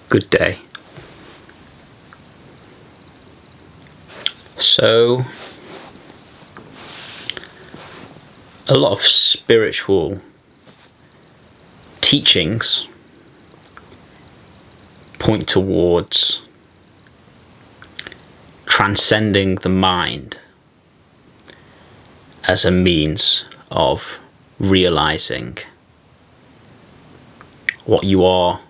Good day. So, a lot of spiritual teachings point towards transcending the mind as a means of realizing what you are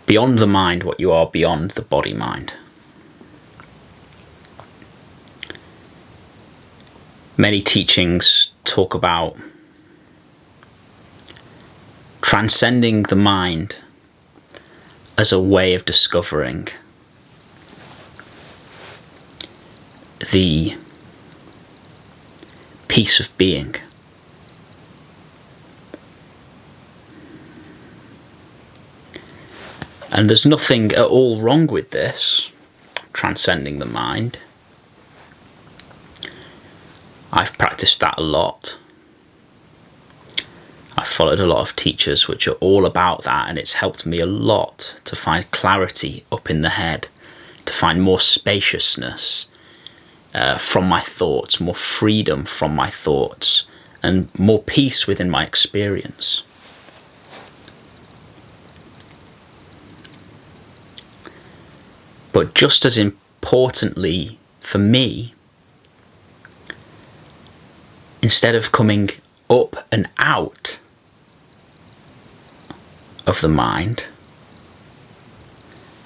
beyond the mind, what you are beyond the body-mind. Many teachings talk about transcending the mind as a way of discovering the peace of being. And there's nothing at all wrong with this, transcending the mind. I've practiced that a lot. I've followed a lot of teachers which are all about that, and it's helped me a lot to find clarity up in the head, to find more spaciousness from my thoughts, more freedom from my thoughts, and more peace within my experience. But just as importantly for me, instead of coming up and out of the mind,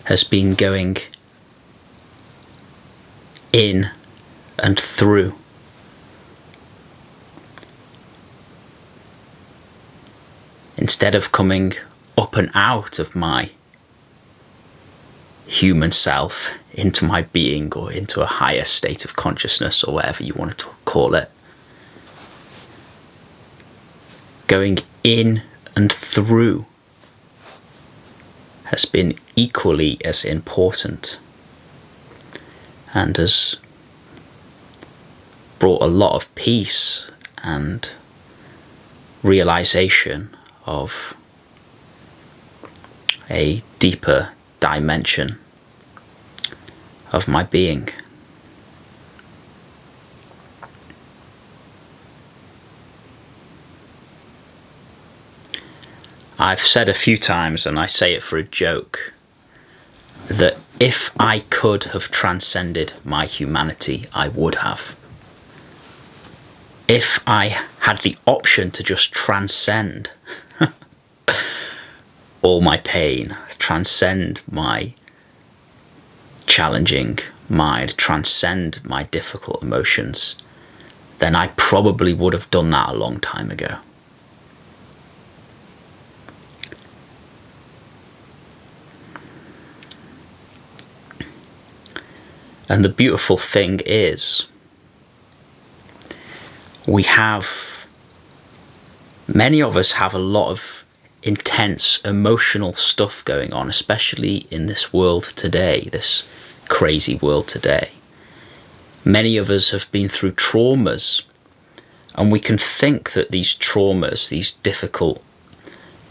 has been going in and through. Instead of coming up and out of my human self into my being or into a higher state of consciousness or whatever you want to call it, going in and through has been equally as important and has brought a lot of peace and realization of a deeper dimension of my being. I've said a few times, and I say it for a joke, that if I could have transcended my humanity, I would have. If I had the option to just transcend all my pain, transcend my challenging mind, transcend my difficult emotions, then I probably would have done that a long time ago. And the beautiful thing is, many of us have a lot of intense emotional stuff going on, especially in this world today, this crazy world today. Many of us have been through traumas, and we can think that these traumas, these difficult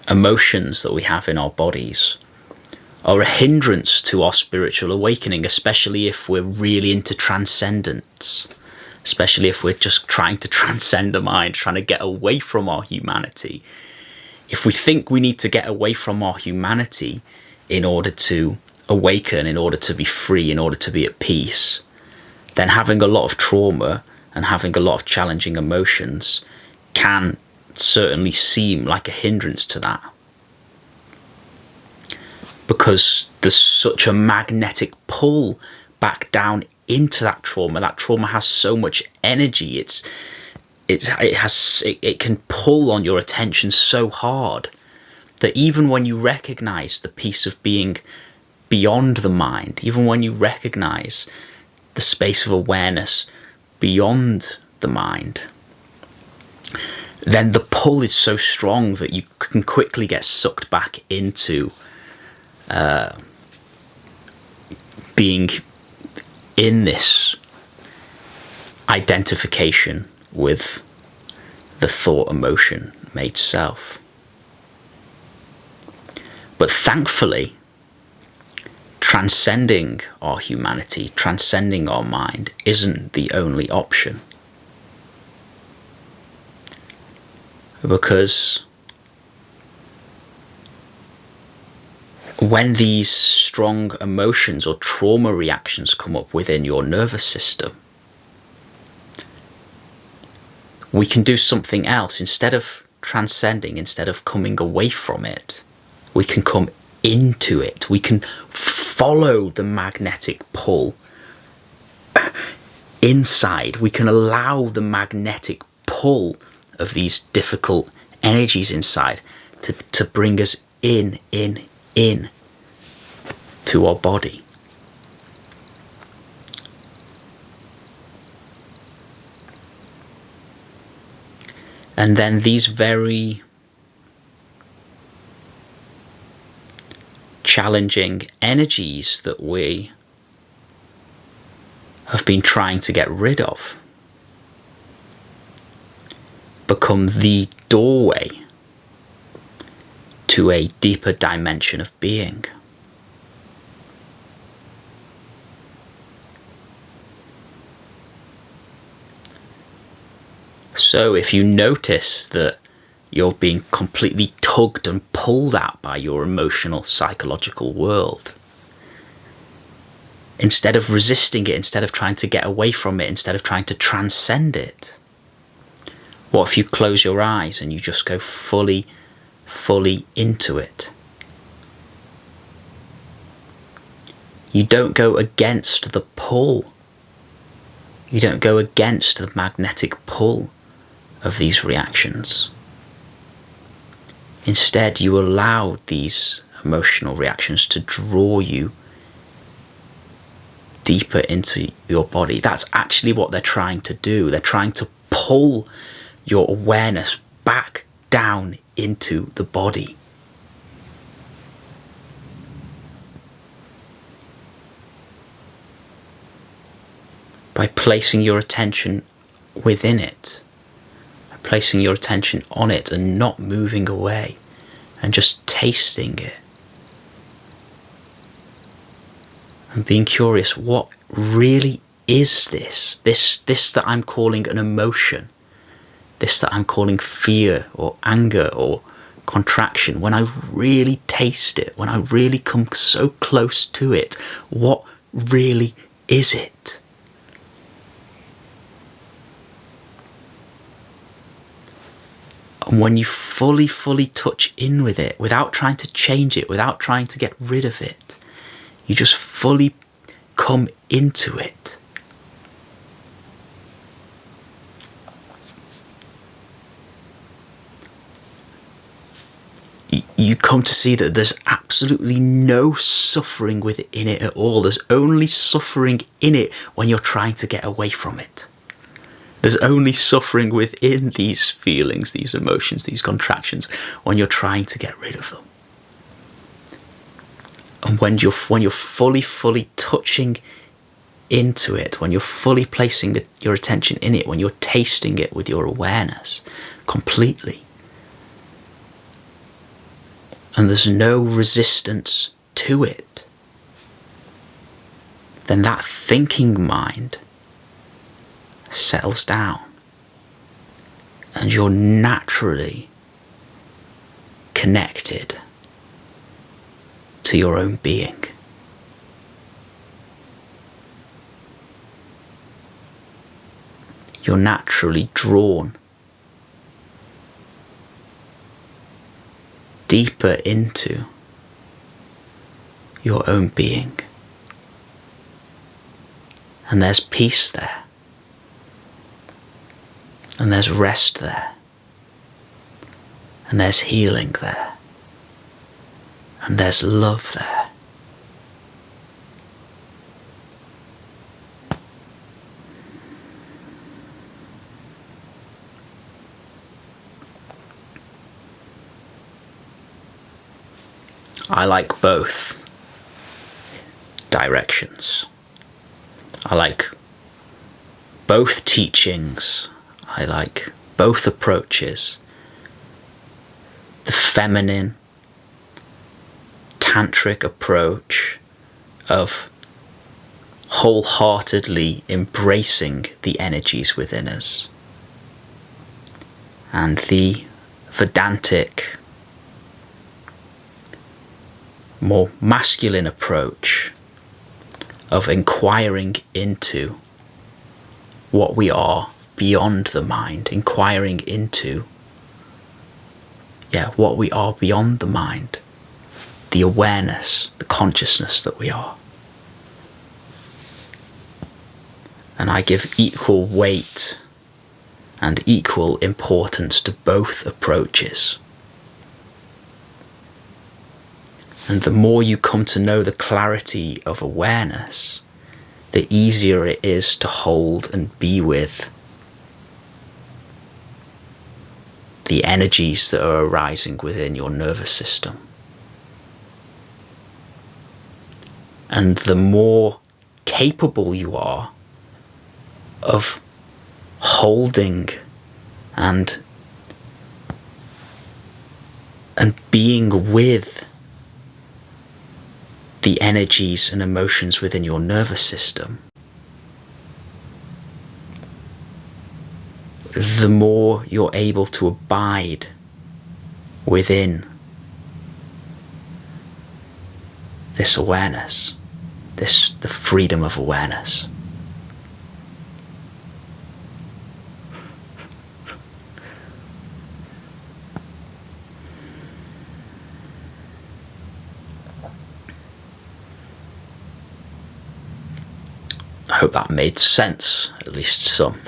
emotions that we have in our bodies, are a hindrance to our spiritual awakening, especially if we're really into transcendence, especially if we're just trying to transcend the mind, trying to get away from our humanity. If we think we need to get away from our humanity in order to awaken, in order to be free, in order to be at peace, then having a lot of trauma and having a lot of challenging emotions can certainly seem like a hindrance to that. Because there's such a magnetic pull back down into that trauma. That trauma has so much energy. It can pull on your attention so hard that even when you recognize the peace of being beyond the mind, even when you recognize the space of awareness beyond the mind, then the pull is so strong that you can quickly get sucked back into being in this identification with the thought emotion made self. But thankfully, transcending our humanity, transcending our mind, isn't the only option. Because when these strong emotions or trauma reactions come up within your nervous system, we can do something else. Instead of transcending, instead of coming away from it, we can come into it. We can follow the magnetic pull inside. We can allow the magnetic pull of these difficult energies inside to bring us in to our body. And then these very challenging energies that we have been trying to get rid of become the doorway to a deeper dimension of being. So if you notice that you're being completely tugged and pulled at by your emotional, psychological world, instead of resisting it, instead of trying to get away from it, instead of trying to transcend it, what if you close your eyes and you just go fully into it? You don't go against the pull. You don't go against the magnetic pull of these reactions. Instead, you allow these emotional reactions to draw you deeper into your body. That's actually what they're trying to do. They're trying to pull your awareness back down into the body. By placing your attention within it, by placing your attention on it and not moving away and just tasting it. And being curious, what really is this? This that I'm calling an emotion, this that I'm calling fear or anger or contraction, when I really taste it, when I really come so close to it, what really is it? And when you fully touch in with it, without trying to change it, without trying to get rid of it, you just fully come into it. You come to see that there's absolutely no suffering within it at all. There's only suffering in it when you're trying to get away from it. There's only suffering within these feelings, these emotions, these contractions, when you're trying to get rid of them. And when you're fully touching into it, when you're fully placing your attention in it, when you're tasting it with your awareness completely, and there's no resistance to it, then that thinking mind settles down and you're naturally connected to your own being. You're naturally drawn deeper into your own being. And there's peace there. And there's rest there. And there's healing there. And there's love there. I like both directions. I like both teachings. I like both approaches. The feminine tantric approach of wholeheartedly embracing the energies within us, and the Vedantic, more masculine approach of inquiring into what we are beyond the mind, inquiring into what we are beyond the mind, the awareness, the consciousness that we are. And I give equal weight and equal importance to both approaches. And the more you come to know the clarity of awareness, the easier it is to hold and be with the energies that are arising within your nervous system. And the more capable you are of holding and being with the energies and emotions within your nervous system, the more you're able to abide within this awareness, the freedom of awareness. I hope that made sense, at least some.